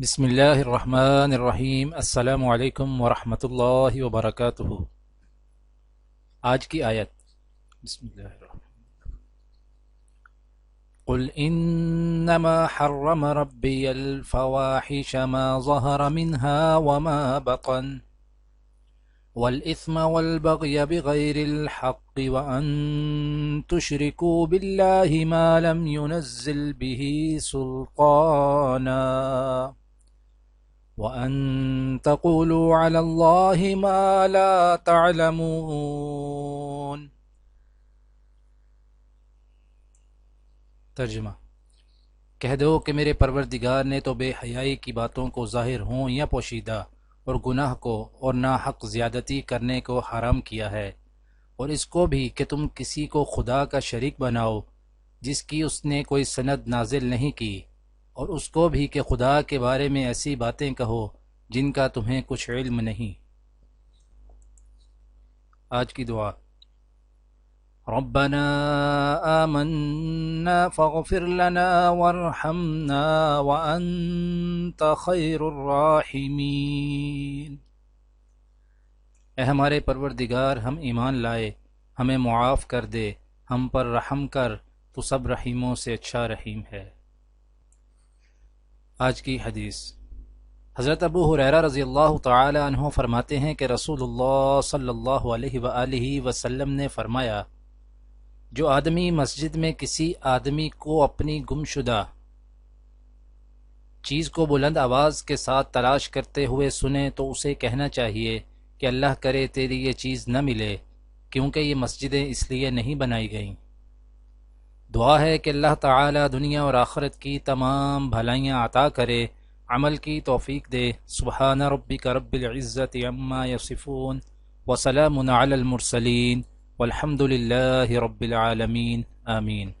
بسم اللہ الرحمن الرحیم۔ السلام علیکم ورحمۃ اللہ وبرکاتہ۔ آج کی آیت، بسم اللہ الرحمن قل انما حرم ربی الفواحش ما ظہر منها وما بطن والإثم والبغي بغير الحق وأن تشركوا بالله ما لم ينزل به سلطانا وأن تقولوا على الله ما لا تعلمون۔ ترجمہ: کہہ دو کہ میرے پروردگار نے تو بے حیائی کی باتوں کو ظاہر ہوں یا پوشیدہ اور گناہ کو اور ناحق زیادتی کرنے کو حرام کیا ہے، اور اس کو بھی کہ تم کسی کو خدا کا شریک بناؤ جس کی اس نے کوئی سند نازل نہیں کی، اور اس کو بھی کہ خدا کے بارے میں ایسی باتیں کہو جن کا تمہیں کچھ علم نہیں۔ آج کی دعا: ربنا آمنا فاغفر لنا وارحمنا وانت خیر الراحمین۔ اے ہمارے پروردگار، ہم ایمان لائے، ہمیں معاف کر دے، ہم پر رحم کر، تو سب رحیموں سے اچھا رحیم ہے۔ آج کی حدیث: حضرت ابو ہریرہ رضی اللہ تعالی عنہ فرماتے ہیں کہ رسول اللہ صلی اللہ علیہ وآلہ وسلم نے فرمایا، جو آدمی مسجد میں کسی آدمی کو اپنی گمشدہ چیز کو بلند آواز کے ساتھ تلاش کرتے ہوئے سنے تو اسے کہنا چاہیے کہ اللہ کرے تیری یہ چیز نہ ملے، کیونکہ یہ مسجدیں اس لیے نہیں بنائی گئیں۔ دعا ہے کہ اللہ تعالی دنیا اور آخرت کی تمام بھلائیاں عطا کرے، عمل کی توفیق دے۔ سبحان ربک رب العزت عما یصفون وسلام علی المرسلین والحمد للہ رب العالمین، آمین۔